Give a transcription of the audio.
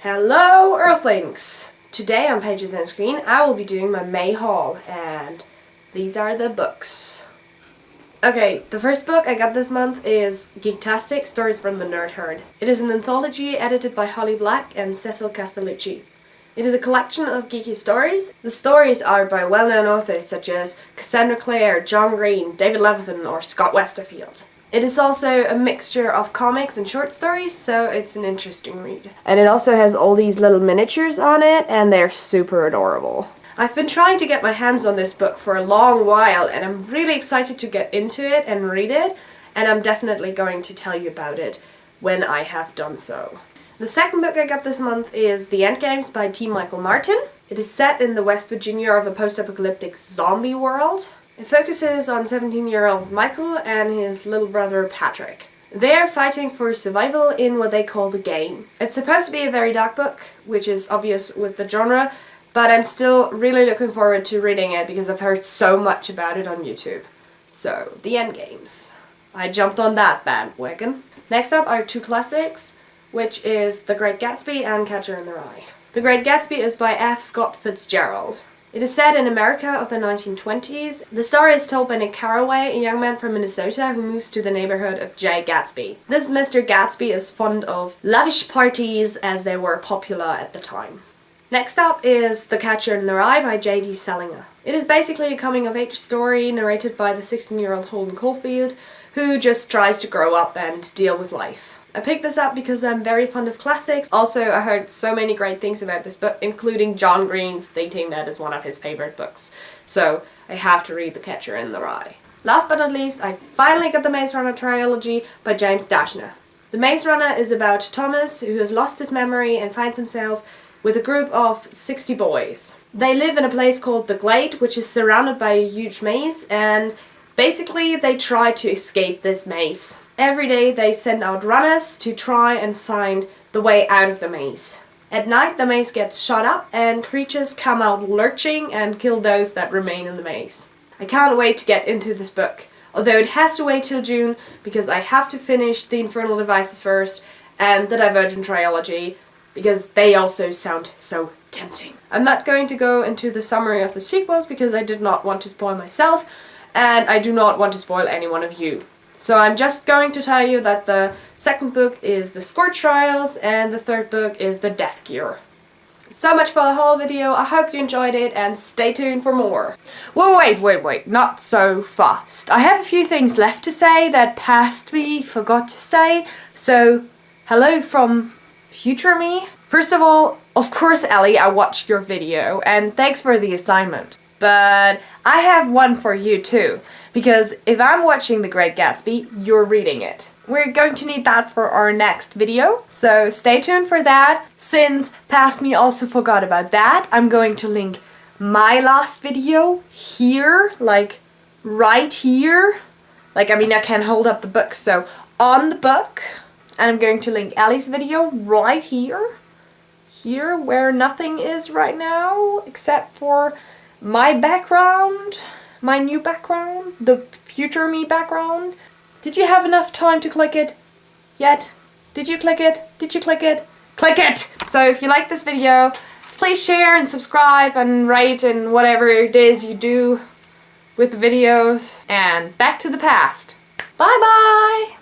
Hello Earthlings! Today on Pages and Screen I will be doing my Mai Haul, and these are the books. Okay, the first book I got this month is Geektastic, Stories from the Nerd Herd. It is an anthology edited by Holly Black and Cecil Castellucci. It is a collection of geeky stories. The stories are by well-known authors such as Cassandra Clare, John Green, David Levithan or Scott Westerfield. It is also a mixture of comics and short stories, so it's an interesting read. And it also has all these little miniatures on it, and they're super adorable. I've been trying to get my hands on this book for a long while, and I'm really excited to get into it and read it, and I'm definitely going to tell you about it when I have done so. The second book I got this month is The Endgames by T. Michael Martin. It is set in the West Virginia of a post-apocalyptic zombie world. It focuses on 17-year-old Michael and his little brother Patrick. They're fighting for survival in what they call the game. It's supposed to be a very dark book, which is obvious with the genre, but I'm still really looking forward to reading it because I've heard so much about it on YouTube. So, The Endgames. I jumped on that bandwagon. Next up are two classics, which is The Great Gatsby and Catcher in the Rye. The Great Gatsby is by F. Scott Fitzgerald. It is set in America of the 1920s. The story is told by Nick Carraway, a young man from Minnesota who moves to the neighborhood of J. Gatsby. This Mr. Gatsby is fond of lavish parties as they were popular at the time. Next up is The Catcher in the Rye by J.D. Salinger. It is basically a coming-of-age story narrated by the 16-year-old Holden Caulfield, who just tries to grow up and deal with life. I picked this up because I'm very fond of classics. Also, I heard so many great things about this book, including John Green stating that it's one of his favorite books. So, I have to read The Catcher in the Rye. Last but not least, I finally got the Maze Runner trilogy by James Dashner. The Maze Runner is about Thomas, who has lost his memory and finds himself with a group of 60 boys. They live in a place called the Glade, which is surrounded by a huge maze, and basically they try to escape this maze. Every day they send out runners to try and find the way out of the maze. At night the maze gets shut up and creatures come out lurching and kill those that remain in the maze. I can't wait to get into this book, although it has to wait till June because I have to finish The Infernal Devices first and the Divergent trilogy because they also sound so tempting. I'm not going to go into the summary of the sequels because I did not want to spoil myself and I do not want to spoil any one of you. So I'm just going to tell you that the second book is the Scorch Trials and the third book is the Death Cure. So much for the whole video. I hope you enjoyed it and stay tuned for more. Whoa, wait, not so fast. I have a few things left to say that past me forgot to say. So, hello from future me. First of all, of course Ellie, I watched your video and thanks for the assignment. But I have one for you too. Because if I'm watching The Great Gatsby, you're reading it. We're going to need that for our next video, so stay tuned for that. Since Past Me also forgot about that, I'm going to link my last video here, like right here. I can hold up the book, so on the book. And I'm going to link Ellie's video right here. Here, where nothing is right now, except for my background. My new background, the future me background. Did you have enough time to click it yet? Did you click it? Did you click it? Click it! So if you like this video, please share and subscribe and rate and whatever it is you do with the videos. And back to the past. Bye bye!